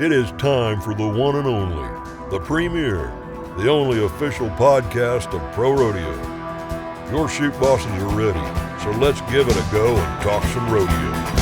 It is time for the one and only, the premier, the only official podcast of Pro Rodeo. Your Chute Bosses are ready, so let's give it a go and talk some rodeo.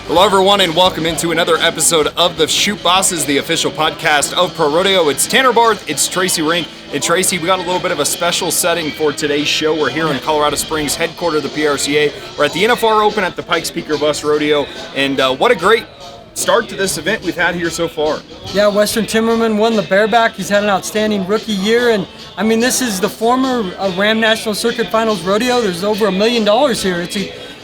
Hello everyone and welcome into another episode of the Chute Bosses, the official podcast of Pro Rodeo. It's Tanner Barth, it's Tracy Rink, and Tracy, we got a little bit of a special setting for today's show. We're here in Colorado Springs, headquarters of the PRCA. We're at the NFR Open at the Pikes Peak Bust Rodeo, and what a great start to this event we've had here so far. Yeah, Western Timmerman won the bareback. He's had an outstanding rookie year, and I mean, this is the former Ram National Circuit Finals Rodeo. There's over $1 million here.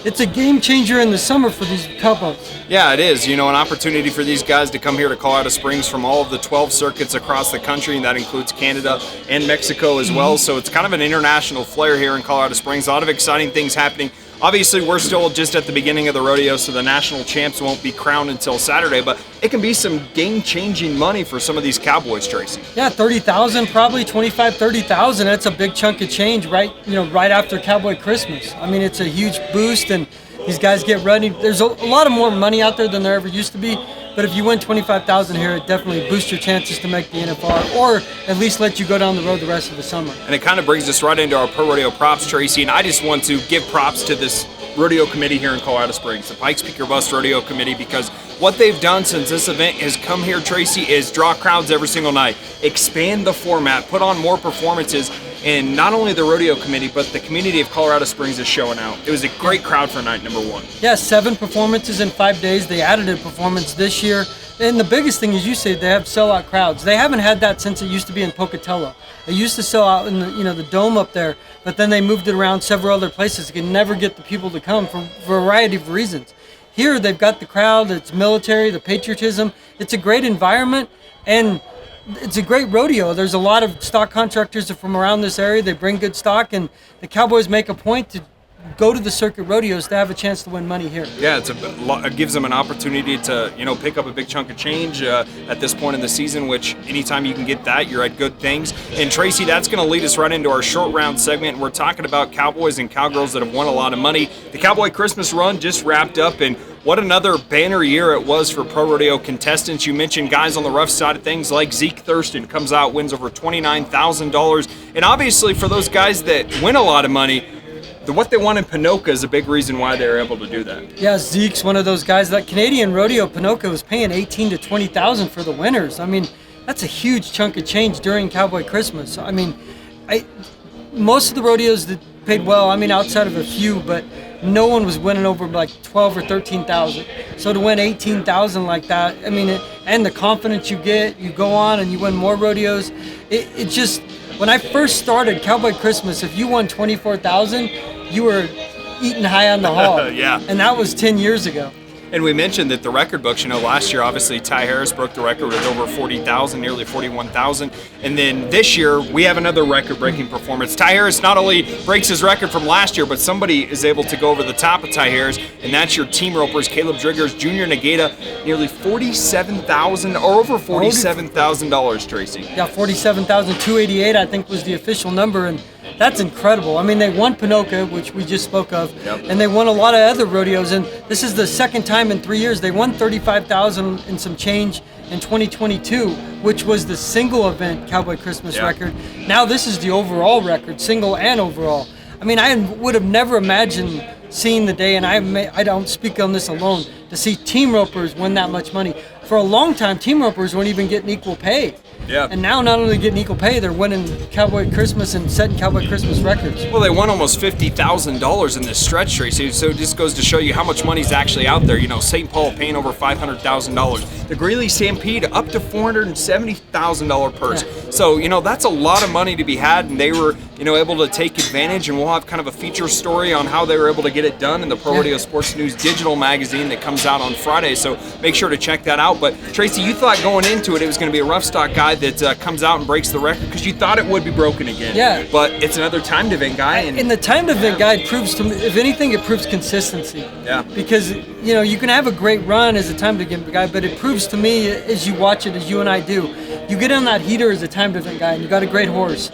It's a game changer in the summer for these couples. Yeah, it is. You know, an opportunity for these guys to come here to Colorado Springs from all of the 12 circuits across the country, and that includes Canada and Mexico as well. So it's kind of an international flair here in Colorado Springs. A lot of exciting things happening. Obviously, we're still just at the beginning of the rodeo, so the national champs won't be crowned until Saturday, but it can be some game-changing money for some of these cowboys, Tracy. Yeah, $30,000, probably $25,000-$30,000. That's a big chunk of change right after Cowboy Christmas. I mean, it's a huge boost, and these guys get ready. There's a lot of more money out there than there ever used to be, but if you win $25,000 here, it definitely boosts your chances to make the NFR, or at least let you go down the road the rest of the summer. And it kind of brings us right into our Pro Rodeo props, Tracy, and I just want to give props to this rodeo committee here in Colorado Springs, the Pikes Peak Bust Rodeo Committee, because what they've done since this event has come here, Tracy, is draw crowds every single night, expand the format, put on more performances, and not only the rodeo committee, but the community of Colorado Springs is showing out. It was a great crowd for night number one. Yeah, 7 performances in 5 days. They added a performance this year. And the biggest thing is, you say, they have sellout crowds. They haven't had that since it used to be in Pocatello. They used to sell out in the dome up there, but then they moved it around several other places. They could never get the people to come for a variety of reasons. Here, they've got the crowd, it's military, the patriotism. It's a great environment, and it's a great rodeo. There's a lot of stock contractors from around this area. They bring good stock, and the Cowboys make a point to go to the circuit rodeos to have a chance to win money here. Yeah, it gives them an opportunity to pick up a big chunk of change at this point in the season, which anytime you can get that, you're at good things. And Tracy, that's going to lead us right into our short round segment. We're talking about cowboys and cowgirls that have won a lot of money. The Cowboy Christmas run just wrapped up, and what another banner year it was for Pro Rodeo contestants. You mentioned guys on the rough side of things like Zeke Thurston comes out, wins over $29,000. And obviously for those guys that win a lot of money, what they won in Ponoka is a big reason why they were able to do that. Yeah, Zeke's one of those guys. That Canadian rodeo, Ponoka, was paying $18,000 to $20,000 for the winners. I mean, that's a huge chunk of change during Cowboy Christmas. I mean, most of the rodeos that paid well, I mean, outside of a few, but no one was winning over like $12,000 or $13,000. So to win $18,000 like that, I mean, and the confidence you get, you go on and you win more rodeos. It just, when I first started Cowboy Christmas, if you won $24,000, you were eating high on the hog. Yeah. And that was 10 years ago. And we mentioned that the record books, last year, obviously, Ty Harris broke the record with over 40,000, nearly 41,000. And then this year, we have another record-breaking performance. Ty Harris not only breaks his record from last year, but somebody is able to go over the top of Ty Harris, and that's your team ropers, Caleb Driggers, Junior Negata, nearly $47,000, or over $47,000, Tracy. Yeah, $47,288, I think, was the official number, and that's incredible. I mean, they won Ponoka, which we just spoke of, and they won a lot of other rodeos, and this is the second time in 3 years. They won $35,000 and some change in 2022, which was the single event Cowboy Christmas record. Now this is the overall record, single and overall. I mean, I would have never imagined seeing the day, and I don't speak on this alone, to see team ropers win that much money. For a long time, team ropers weren't even getting equal pay. Yeah. And now not only getting equal pay, they're winning Cowboy Christmas and setting Cowboy Christmas records. Well, they won almost $50,000 in this stretch, Tracy, so it just goes to show you how much money's actually out there. St. Paul paying over $500,000. The Greeley Stampede up to $470,000 purse. Yeah. So, that's a lot of money to be had, and they were, able to take advantage, and we'll have kind of a feature story on how they were able to get it done in the Pro Rodeo Sports News digital magazine that comes out on Friday, so make sure to check that out. But, Tracy, you thought going into it was going to be a rough stock guy that comes out and breaks the record because you thought it would be broken again. Yeah. But it's another timed event guy. And the timed event guy proves to me, if anything, it proves consistency. Yeah. Because, you can have a great run as a timed event guy, but it proves to me, as you watch it, as you and I do, you get on that heater as a timed event guy and you got a great horse.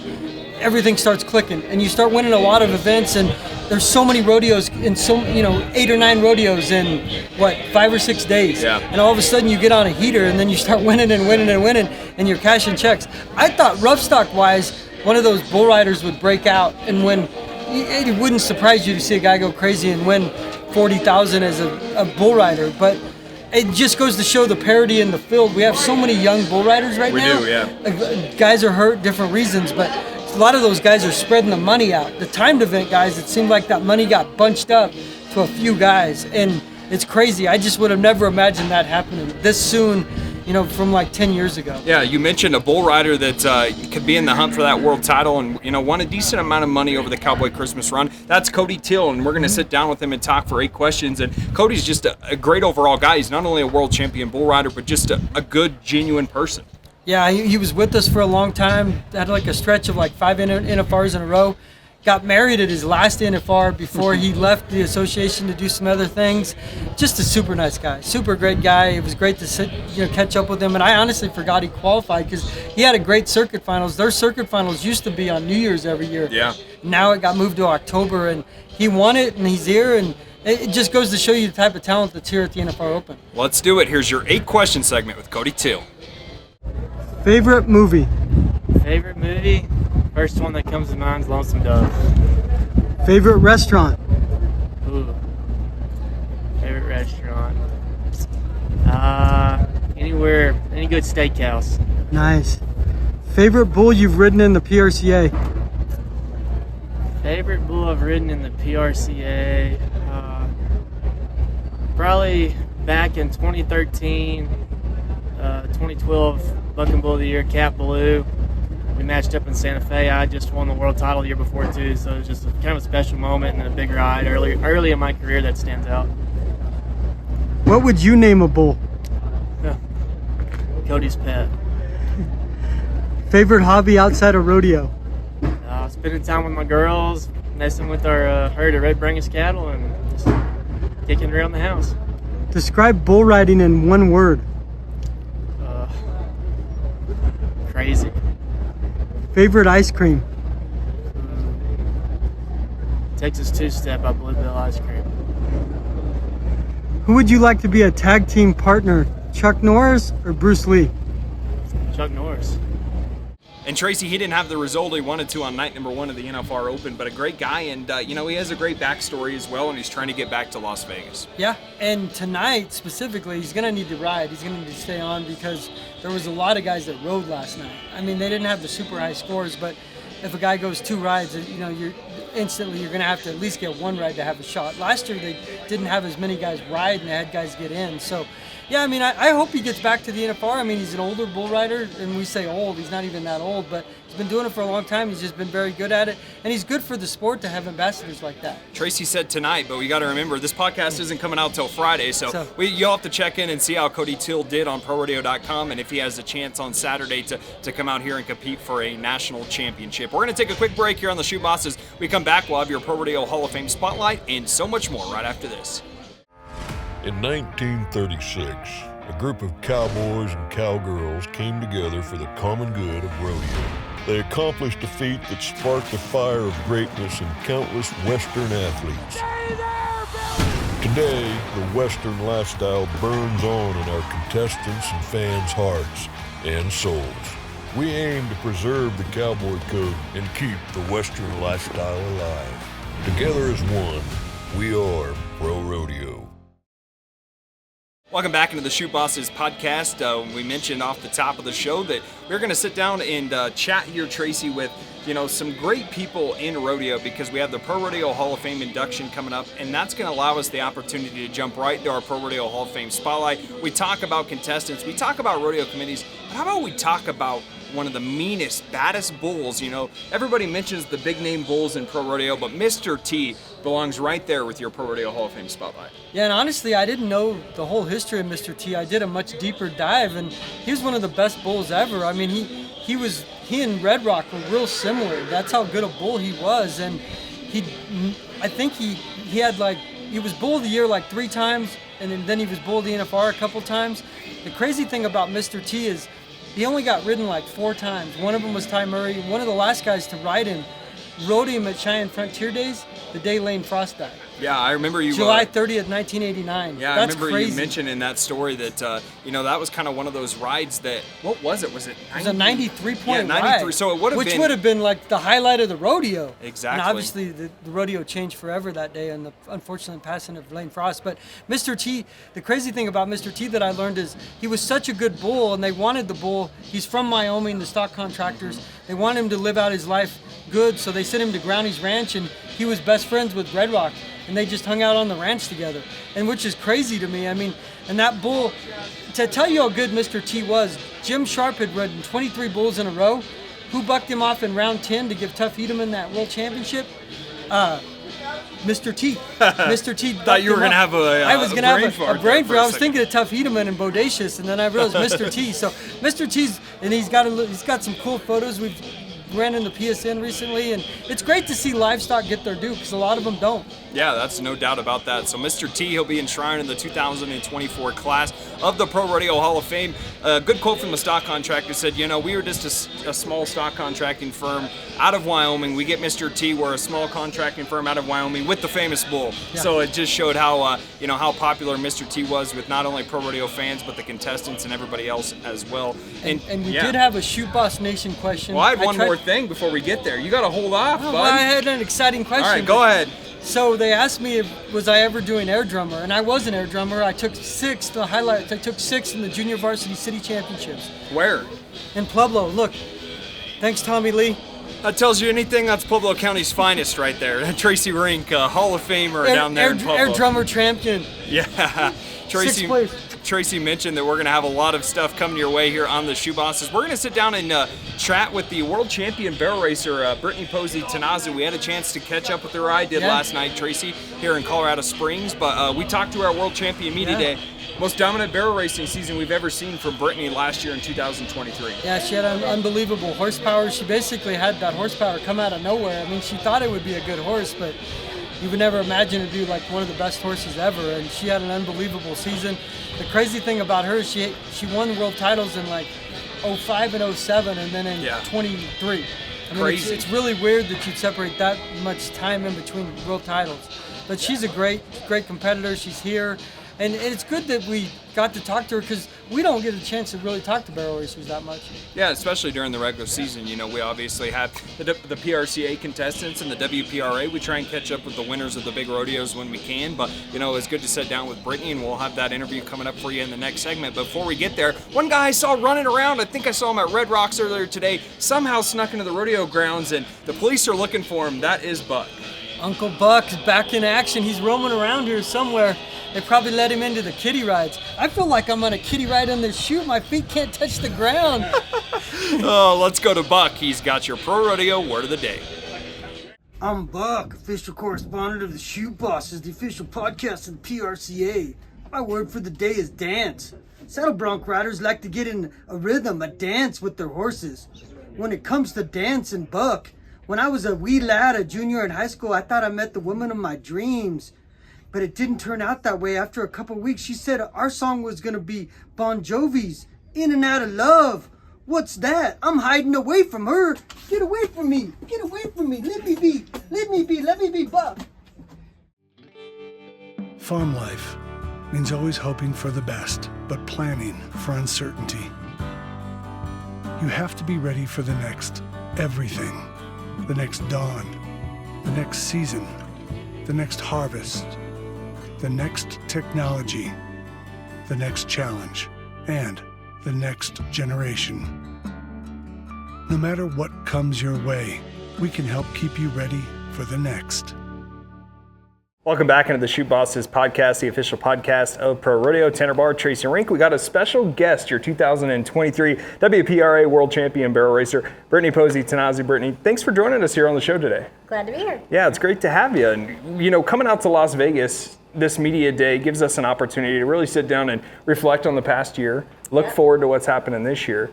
Everything starts clicking and you start winning a lot of events, and there's so many rodeos in so 8 or 9 rodeos in 5 or 6 days. Yeah. And all of a sudden you get on a heater and then you start winning and you're cashing checks. I thought rough stock wise, one of those bull riders would break out and win. It wouldn't surprise you to see a guy go crazy and win 40,000 as a bull rider, but it just goes to show the parity in the field. We have so many young bull riders right now. We do, yeah. Guys are hurt, different reasons, but a lot of those guys are spreading the money out. The timed event guys, it seemed like that money got bunched up to a few guys, and it's crazy. I just would have never imagined that happening this soon, from like 10 years ago. Yeah, you mentioned a bull rider that could be in the hunt for that world title and, won a decent amount of money over the Cowboy Christmas run. That's Cody Teel, and we're going to sit down with him and talk for 8 questions. And Cody's just a great overall guy. He's not only a world champion bull rider, but just a good, genuine person. Yeah, he was with us for a long time. Had like a stretch of like 5 NFRs in a row. Got married at his last NFR before he left the association to do some other things. Just a super nice guy, super great guy. It was great to catch up with him. And I honestly forgot he qualified because he had a great circuit finals. Their circuit finals used to be on New Year's every year. Yeah. Now it got moved to October, and he won it, and he's here. And it just goes to show you the type of talent that's here at the NFR Open. Let's do it. Here's your 8-question segment with Cody Teel. Favorite movie? Favorite movie? First one that comes to mind is Lonesome Dove. Favorite restaurant? Ooh. Favorite restaurant? Anywhere, any good steakhouse. Nice. Favorite bull you've ridden in the PRCA? Favorite bull I've ridden in the PRCA? Probably back in 2013, 2012 Bucking Bull of the Year, Cat Blue. We matched up in Santa Fe. I just won the world title the year before too, so it was just kind of a special moment and a big ride early in my career that stands out. What would you name a bull? Cody's pet. Favorite hobby outside of rodeo? Spending time with my girls, messing with our herd of red Brangus cattle, and just kicking around the house. Describe bull riding in one word. Crazy. Favorite ice cream? Texas Two-Step by Bluebell Ice Cream. Who would you like to be a tag team partner, Chuck Norris or Bruce Lee? Chuck Norris. And Tracy, he didn't have the result he wanted to on night number 1 of the NFR Open, but a great guy, and he has a great backstory as well, and he's trying to get back to Las Vegas. Yeah, and tonight specifically, he's going to need to ride. He's going to need to stay on because there was a lot of guys that rode last night. I mean, they didn't have the super high scores, but if a guy goes 2 rides, you're going to have to at least get 1 ride to have a shot. Last year, they didn't have as many guys ride, and they had guys get in. So, yeah, I mean, I hope he gets back to the NFR. I mean, he's an older bull rider, and we say old. He's not even that old, but he's been doing it for a long time. He's just been very good at it, and he's good for the sport to have ambassadors like that. Tracy said tonight, but we got to remember, this podcast isn't coming out till Friday, so you'll have to check in and see how Cody Teel did on ProRodeo.com, and if he has a chance on Saturday to come out here and compete for a national championship. We're going to take a quick break here on the Chute Bosses. We come back, we'll have your ProRodeo Hall of Fame spotlight and so much more right after this. In 1936, a group of cowboys and cowgirls came together for the common good of rodeo. They accomplished a feat that sparked a fire of greatness in countless Western athletes. Today, the Western lifestyle burns on in our contestants' and fans' hearts and souls. We aim to preserve the cowboy code and keep the Western lifestyle alive. Together as one, we are Pro Rodeo. Welcome back into the Chute Bosses podcast. We mentioned off the top of the show that we're going to sit down and chat here, Tracy, with some great people in rodeo because we have the ProRodeo Hall of Fame induction coming up, and that's going to allow us the opportunity to jump right into our ProRodeo Hall of Fame spotlight. We talk about contestants, we talk about rodeo committees, but how about we talk about one of the meanest, baddest bulls? Everybody mentions the big name bulls in pro rodeo, but Mr. T belongs right there with your ProRodeo Hall of Fame spotlight. Yeah, and honestly, I didn't know the whole history of Mr. T. I did a much deeper dive, and he was one of the best bulls ever. I mean, he and Red Rock were real similar. That's how good a bull he was, and I think he was bull of the year like 3 times, and then he was bull of the NFR a couple times. The crazy thing about Mr. T is he only got ridden like 4 times. One of them was Ty Murray. One of the last guys to ride him rode him at Cheyenne Frontier Days the day Lane Frost died. Yeah, I remember you. July 30th, 1989. Yeah, That's I remember crazy. you mentioned in that story that that was kind of one of those rides that. What was it? Was it? 90? It was a 93 point Yeah, 93. ride, So it would have been. Which would have been like the highlight of the rodeo. Exactly. And obviously the rodeo changed forever that day, and the unfortunate passing of Lane Frost. But Mr. T, the crazy thing about Mr. T that I learned is he was such a good bull, and they wanted the bull. He's from Wyoming, the stock contractors. They wanted him to live out his life good, so they sent him to Groundy's Ranch, and he was best friends with Red Rock, and they just hung out on the ranch together, and which is crazy to me. I mean, and that bull, to tell you how good Mr. T was, Jim Sharp had ridden 23 bulls in a row. Who bucked him off in round 10 to give Tough Hedeman that world championship? Mr. T. Mr. T. Thought you were going to have I was going to have a brain fart. I was second. thinking of Tough Hedeman and Bodacious, and then I realized Mr. T. So Mr. T's, and he's got some cool photos. We've ran in the PSN recently, and it's great to see livestock get their due because a lot of them don't. Yeah, that's no doubt about that. So Mr. T, he'll be enshrined in the 2024 class of the Pro Rodeo Hall of Fame. A good quote from the stock contractor said, we were just a small stock contracting firm out of Wyoming. We get Mr. T, we're a small contracting firm out of Wyoming with the famous bull. Yeah. So it just showed how how popular Mr. T was with not only Pro Rodeo fans, but the contestants and everybody else as well. And we did have a Chute Boss Nation question. Well, I had one more thing before we get there. You got to hold off, bud. Well, I had an exciting question. All right, go ahead. So they asked me was I ever doing air drummer, and I was an air drummer. I took sixth, the highlights. I took sixth in the Junior Varsity City Championships. Where? In Pueblo. Look, thanks Tommy Lee. That tells you anything. That's Pueblo County's finest right there. Tracy Rink, Hall of Famer down there in Pueblo. Air drummer champion. Yeah. Sixth place. Tracy mentioned that we're going to have a lot of stuff coming your way here on the Chute Bosses. We're going to sit down and chat with the world champion barrel racer, Brittany Pozzi Tonozzi. We had a chance to catch up with her. I did last night, Tracy, here in Colorado Springs. But we talked to our world champion media day. Most dominant barrel racing season we've ever seen from Brittany last year in 2023. Yeah, she had unbelievable horsepower. She basically had that horsepower come out of nowhere. I mean, she thought it would be a good horse, but you would never imagine it'd be like one of the best horses ever. And she had an unbelievable season. The crazy thing about her is she won world titles in like 05 and 07 and then in 23. I mean, Crazy. It's really weird that you'd separate that much time in between world titles. But she's a great competitor. She's here. And it's good that we got to talk to her because we don't get a chance to really talk to barrel racers that much. Yeah, especially during the regular season. We obviously have the PRCA contestants and the WPRA. We try and catch up with the winners of the big rodeos when we can. But, it's good to sit down with Brittany, and we'll have that interview coming up for you in the next segment. Before we get there, one guy I saw running around, I think I saw him at Red Rocks earlier today, somehow snuck into the rodeo grounds, and the police are looking for him. That is Buck. Uncle Buck is back in action. He's roaming around here somewhere. They probably let him into the kiddie rides. I feel like I'm on a kiddie ride on this chute. My feet can't touch the ground. Oh, let's go to Buck. He's got your Pro Rodeo Word of the Day. I'm Buck, official correspondent of the Chute Bosses, the official podcast of the PRCA. My word for the day is dance. Saddle bronc riders like to get in a rhythm, a dance with their horses. When it comes to dancing, Buck, when I was a wee lad, a junior in high school, I thought I met the woman of my dreams. But it didn't turn out that way. After a couple weeks, she said our song was going to be Bon Jovi's In and Out of Love. What's that? I'm hiding away from her. Get away from me. Get away from me. Let me be. Let me be. Let me be Buck. Farm life means always hoping for the best, but planning for uncertainty. You have to be ready for the next everything. The next dawn, the next season, the next harvest, the next technology, the next challenge, and the next generation. No matter what comes your way, we can help keep you ready for the next. Welcome back into the Chute Bosses podcast, the official podcast of Pro Rodeo. Tanner Barr, Tracy Rink. We got a special guest, your 2023 WPRA World Champion Barrel Racer, Brittany Pozzi Tonozzi. Brittany, thanks for joining us here on the show today. Glad to be here. Yeah, it's great to have you. And, coming out to Las Vegas, this media day gives us an opportunity to really sit down and reflect on the past year, look forward to what's happening this year.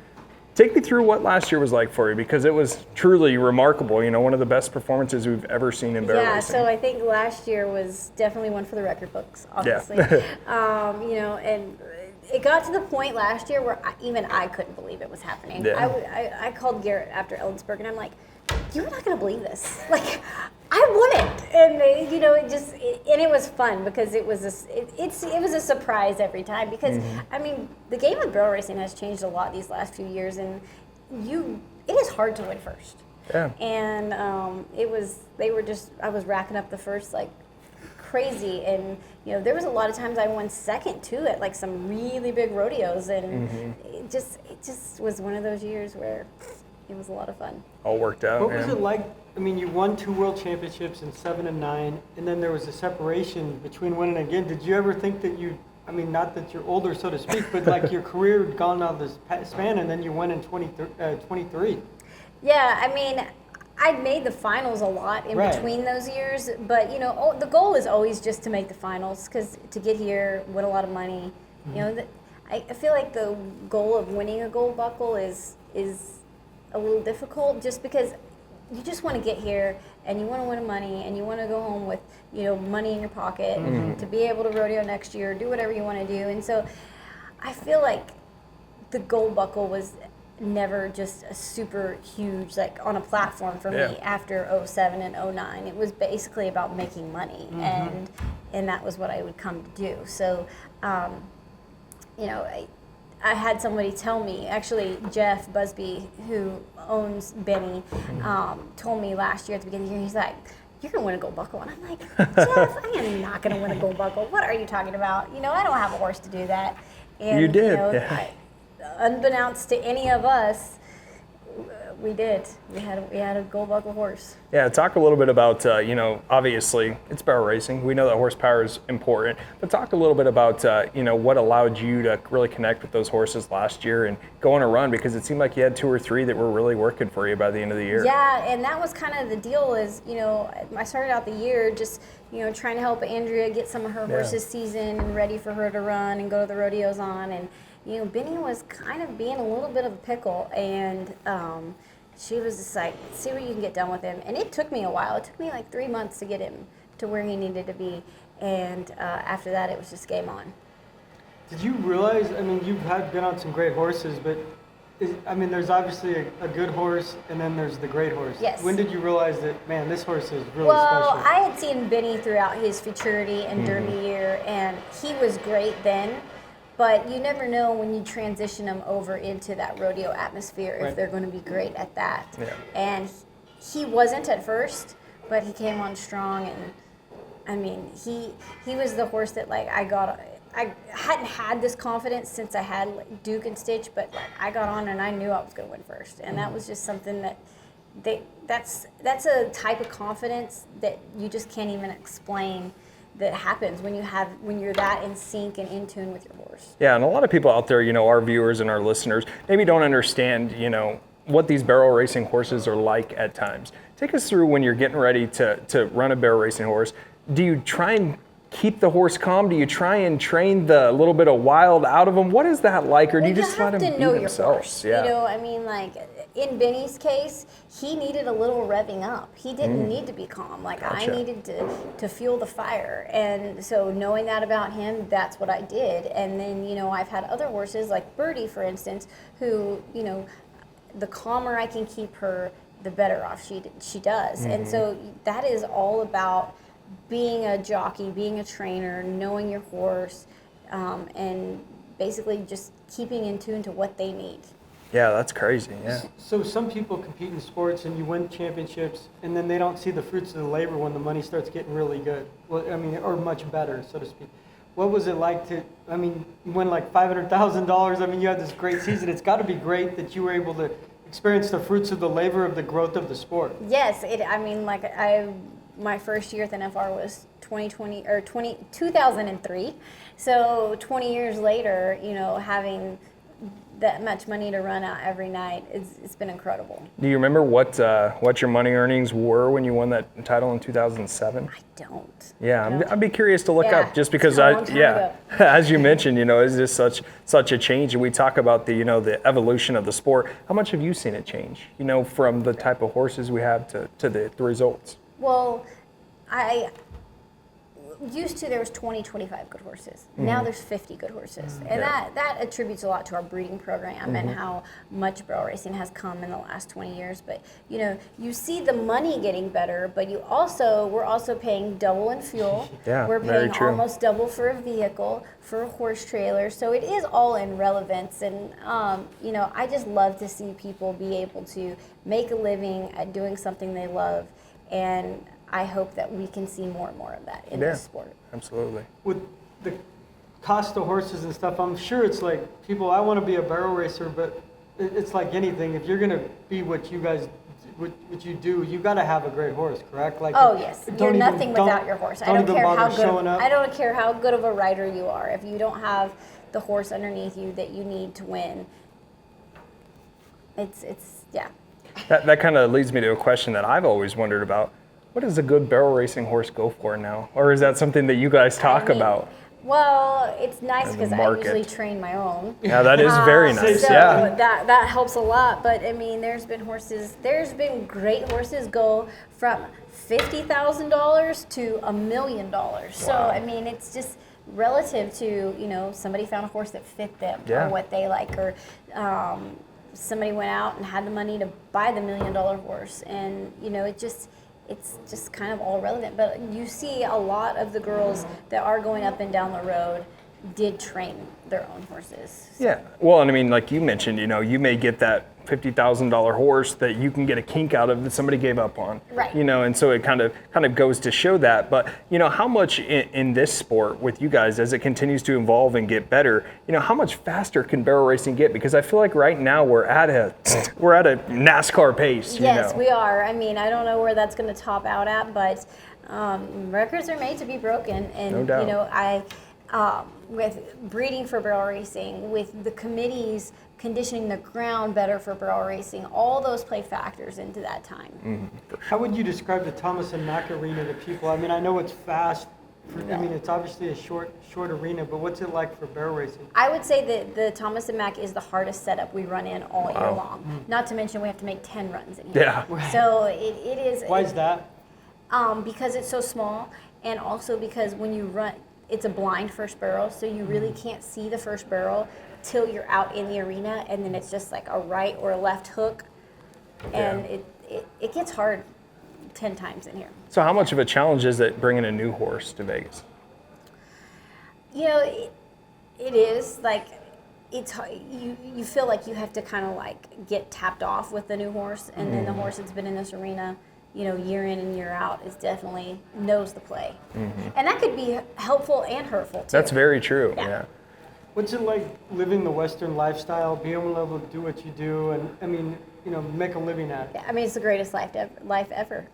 Take me through what last year was like for you, because it was truly remarkable. One of the best performances we've ever seen in barrel racing. So I think last year was definitely one for the record books, obviously. Yeah. And it got to the point last year where even I couldn't believe it was happening. Yeah. I called Garrett after Ellensburg, and I'm like, you're not going to believe this. Like, I wouldn't, and you know, it was fun because it was a surprise every time because I mean the game of barrel racing has changed a lot these last few years, and it is hard to win first. Yeah. And I was racking up the first like crazy, and you know there was a lot of times I won second too at like some really big rodeos, and it just was one of those years where it was a lot of fun. All worked out. What was it like? I mean, you won 2 world championships in 7 and 9, and then there was a separation between winning again. Did you ever think that I mean, not that you're older, so to speak, but like your career had gone out of this span, and then you went in 23? Yeah, I mean, I made the finals a lot in between those years, but you know, the goal is always just to make the finals, because to get here, win a lot of money. You know, I feel like the goal of winning a gold buckle is a little difficult, just because you just want to get here and you want to win money and you want to go home with, you know, money in your pocket to be able to rodeo next year, do whatever you want to do. And so I feel like the gold buckle was never just a super huge, like on a platform for me after 07 and 09. It was basically about making money, and that was what I would come to do. So, you know, I had somebody tell me, actually Jeff Busby, who owns Benny, told me last year at the beginning of the year, he's like, "You're going to win a gold buckle." And I'm like, "Jeff, I am not going to win a gold buckle. What are you talking about? You know, I don't have a horse to do that." And, you did. You know, unbeknownst to any of us, we did. We had a gold buckle horse. Yeah, talk a little bit about, you know, obviously it's barrel racing. We know that horsepower is important, but talk a little bit about, you know, what allowed you to really connect with those horses last year and go on a run, because it seemed like you had 2 or 3 that were really working for you by the end of the year. Yeah, and that was kind of the deal is, you know, I started out the year just, you know, trying to help Andrea get some of her horses seasoned and ready for her to run and go to the rodeos on. And, you know, Benny was kind of being a little bit of a pickle, and she was just like, see what you can get done with him. And it took me a while. It took me like 3 months to get him to where he needed to be. And after that, it was just game on. Did you realize, I mean, you've been on some great horses, but I mean, there's obviously a good horse, and then there's the great horse. Yes. When did you realize that, man, this horse is really well, special? I had seen Benny throughout his futurity and Derby year, and he was great then. But you never know when you transition them over into that rodeo atmosphere if they're going to be great at that. Yeah. And he wasn't at first, but he came on strong, and I mean, he was the horse that like I hadn't had this confidence since I had like, Duke and Stitch, but like, I got on and I knew I was going to win first, and that was just something that that's a type of confidence that you just can't even explain. That happens when you're that in sync and in tune with your horse. Yeah, and a lot of people out there, you know, our viewers and our listeners, maybe don't understand, you know, what these barrel racing horses are like at times. Take us through when you're getting ready to run a barrel racing horse. Do you try and keep the horse calm? Do you try and train the little bit of wild out of them? What is that like, or do you just let them be themselves? Yeah. You know, I mean, like in Benny's case, he needed a little revving up. He didn't need to be calm. Like I needed to fuel the fire, and so knowing that about him, that's what I did. And then, you know, I've had other horses like Birdie, for instance, who, you know, the calmer I can keep her, the better off she does. And so that is all about being a jockey, being a trainer, knowing your horse, and basically just keeping in tune to what they need. Yeah, that's crazy, yeah. So some people compete in sports and you win championships, and then they don't see the fruits of the labor when the money starts getting really good. Well, I mean, or much better, so to speak. What was it like to, I mean, you win like $500,000. I mean, you had this great season. It's got to be great that you were able to experience the fruits of the labor of the growth of the sport. Yes, I mean, like my first year at the NFR was 2003. So 20 years later, you know, having that much money to run out every night, it's been incredible. Do you remember what your money earnings were when you won that title in 2007? I don't. Yeah, I'd be curious to look up, just because as you mentioned, you know, it's just such a change, and we talk about the, you know, the evolution of the sport. How much have you seen it change, you know, from the type of horses we have to the results? Well, used to there was 20, 25 good horses. Now there's 50 good horses. And that attributes a lot to our breeding program and how much barrel racing has come in the last 20 years. But, you know, you see the money getting better, but we're also paying double in fuel. Yeah, we're very paying true. almost double for a vehicle, for a horse trailer. So it is all in relevance. And, you know, I just love to see people be able to make a living at doing something they love. And I hope that we can see more and more of that in this sport. Absolutely. With the cost of horses and stuff, I'm sure it's like people, I want to be a barrel racer, but it's like anything. If you're going to be what you guys, what you do, you got to have a great horse, correct? Like, oh yes, you're nothing without your horse. I don't care how good of a rider you are. If you don't have the horse underneath you that you need to win, it's yeah. That kind of leads me to a question that I've always wondered about. What does a good barrel racing horse go for now? Or is that something that you guys talk about? Well, it's nice because I market. usually train my own. Yeah, that is very nice. So yeah. that helps a lot. But I mean, there's been great horses go from $50,000 to $1 million. So I mean, it's just relative to, you know, somebody found a horse that fit them or what they like, or somebody went out and had the money to buy the $1 million horse, and you know, it's just kind of all relevant. But you see a lot of the girls that are going up and down the road did train their own horses. So. Yeah. Well, and I mean, like you mentioned, you know, you may get that $50,000 horse that you can get a kink out of that somebody gave up on. Right. You know, and so it kind of goes to show that. But, you know, how much in this sport with you guys, as it continues to evolve and get better, you know, how much faster can barrel racing get? Because I feel like right now we're at a NASCAR pace. Yes, we are. I mean, I don't know where that's going to top out at, but records are made to be broken. And, no doubt. You know, with breeding for barrel racing, with the committees conditioning the ground better for barrel racing, all those play factors into that time. Mm-hmm. How would you describe the Thomas and Mack arena to people? I mean, I know it's fast. I mean, it's obviously a short arena, but what's it like for barrel racing? I would say that the Thomas and Mack is the hardest setup we run in all year long. Not to mention we have to make 10 runs in here. Yeah. So it is. Why is that? Because it's so small, and also because when you run, it's a blind first barrel, so you really can't see the first barrel till you're out in the arena, and then it's just like a right or a left hook, and it gets hard 10 times in here. So how much of a challenge is it bringing a new horse to Vegas? You know, it is like, it's you feel like you have to kind of like get tapped off with the new horse, and then the horse that's been in this arena, you know, year in and year out, is definitely knows the play, and that could be helpful and hurtful too. That's very true. Yeah. What's it like living the Western lifestyle, being able to do what you do, and I mean, you know, make a living at it? Yeah, I mean, it's the greatest life ever.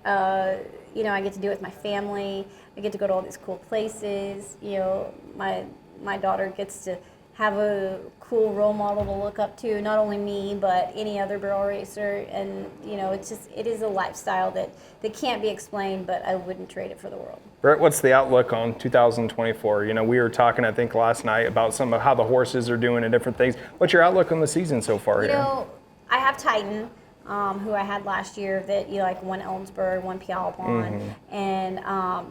You know, I get to do it with my family. I get to go to all these cool places. You know, my daughter gets to have a cool role model to look up to, not only me, but any other barrel racer. And, you know, it is a lifestyle that can't be explained, but I wouldn't trade it for the world. Brett, what's the outlook on 2024? You know, we were talking, I think, last night about some of how the horses are doing and different things. What's your outlook on the season so far You here? know, I have Titan, who I had last year that, you know, like won Ellensburg, won Pialpon, and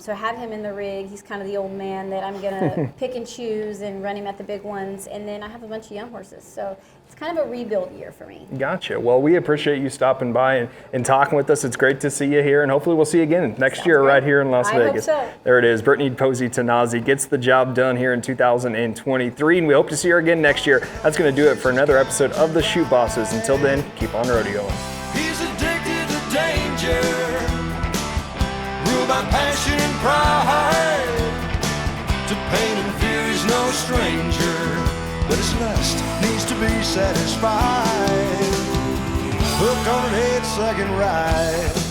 so I have him in the rig. He's kind of the old man that I'm gonna pick and choose and run him at the big ones, and then I have a bunch of young horses, so it's kind of a rebuild year for me. Gotcha. Well, we appreciate you stopping by and talking with us. It's great to see you here, and hopefully we'll see you again next year right here in Las Vegas. I hope so. There it is. Brittany Pozzi Tonozzi gets the job done here in 2023, and we hope to see her again next year. That's going to do it for another episode of the Chute Bosses. Until then, keep on rodeoing. He's addicted to danger, ruled by passion and pride. To pain and fear he's no stranger, but his lust needs to be satisfied. Hooked on an 8-second ride.